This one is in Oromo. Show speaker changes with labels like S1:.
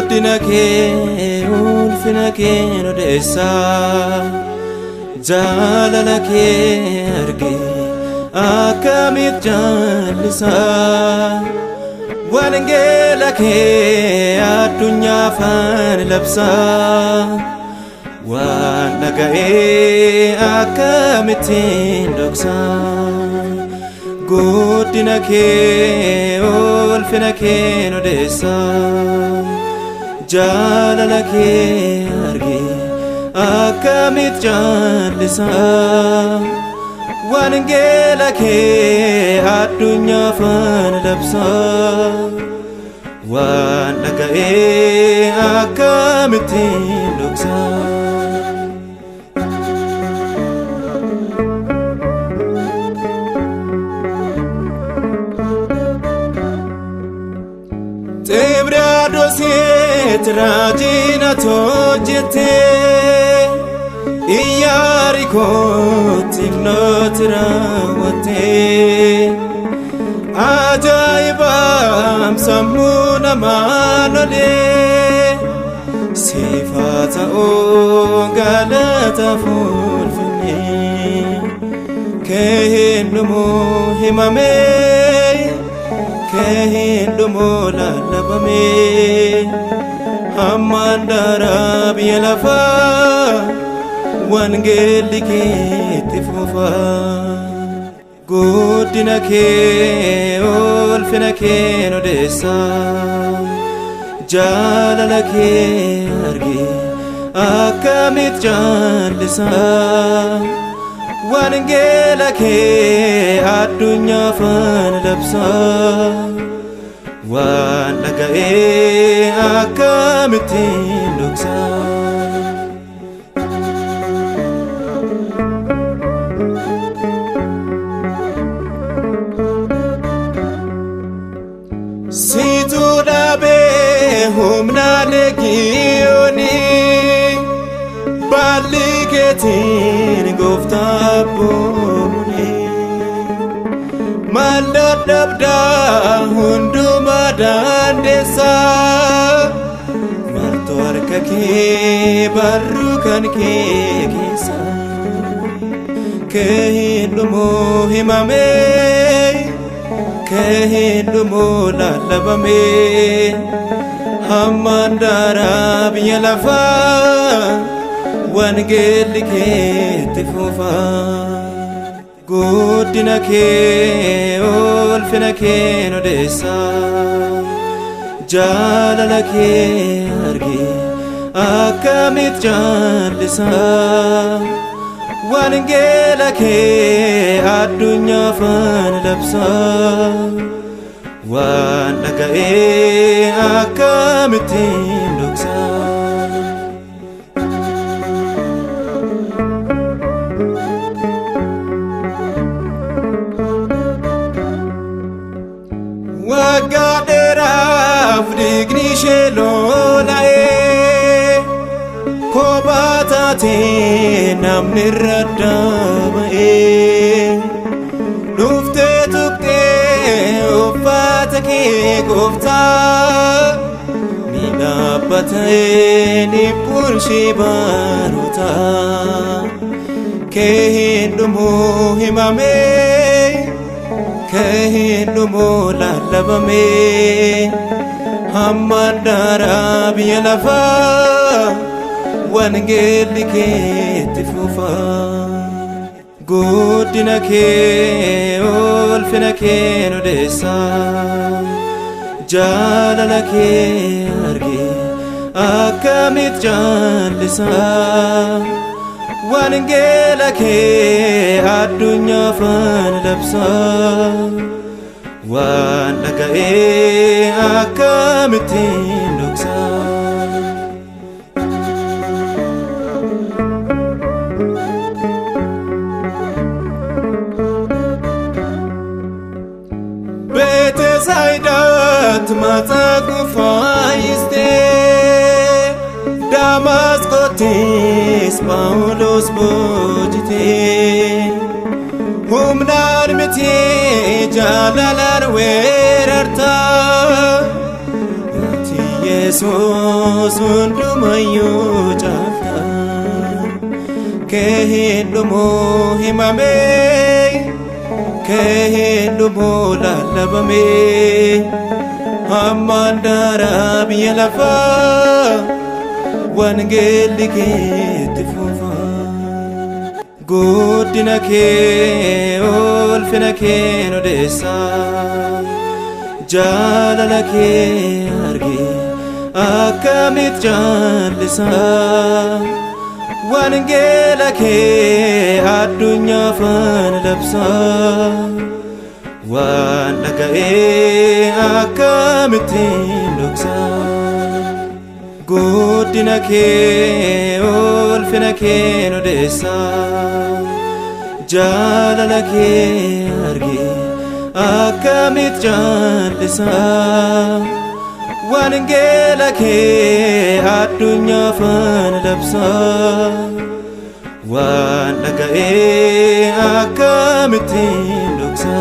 S1: Dinake ulfinake nodesa jalalake arge akamit jalisa wangelake adunya fan labsa wanagae akamitin doksa godinake ulfinake nodesa jalalake arge akamit jalisa wangelake adunya fan labsa wanagae akamitin doksa Tragina tojete Iyariko timnotrawate Ajaibam samuna manole Sifata o galata fulfine Kehindumu himame Kehindumu lalabame Amandara biyalafa wangelike tifufa godinake ulfinake nodesa jalalake arge akamit jalisa wangelake adunya fan labsa wanagae akamitin doksa situ dabe humna legioni baliketin goftabuni Mandadabda hunduma dandesa Martuar kaki barukan kekisa Kehindumu himame Kehindumu lalabame Hamandara biyalafa wangelike tifufa godinake ulfinake nodesa jalalake arge akamit jalisa wangelake adunya fan labsa wanagae akamitin doksa Wagadera fdigni shelolae kobatate namni raddabae dufte tukte uffatake gofta nidabatae nipurshi baruta kehindumu himame Kehindumu lalabame Hamandara biyalafa wangelike tifufa godinake ulfinake nodesa jalalake arge akamit jalisa wangelake adunya fan labsa wanagae akamitin doksa matmaxaqu faayiste Damasqotis Phaawulos boojite humnaan miti jaalalaan weerarta ati Yesuus hundumayyuu caalta kee hundumuu himamee kee hundumuu lallabamee hammaan daaraa biyya lafaa wangeelli keetti fufa guddina kee ulfina kee odeessa jaalala kee argee akkamitti jaallisa wangeela kee addunyaaf labsa waan dhaga'ee akkamitti dhoksa guddina kee ulfina kee odeessa jaalala kee argee akkamitti jaallisa wangeela kee addunyaaf labsa waan dhaga'ee akkamitti dhoksa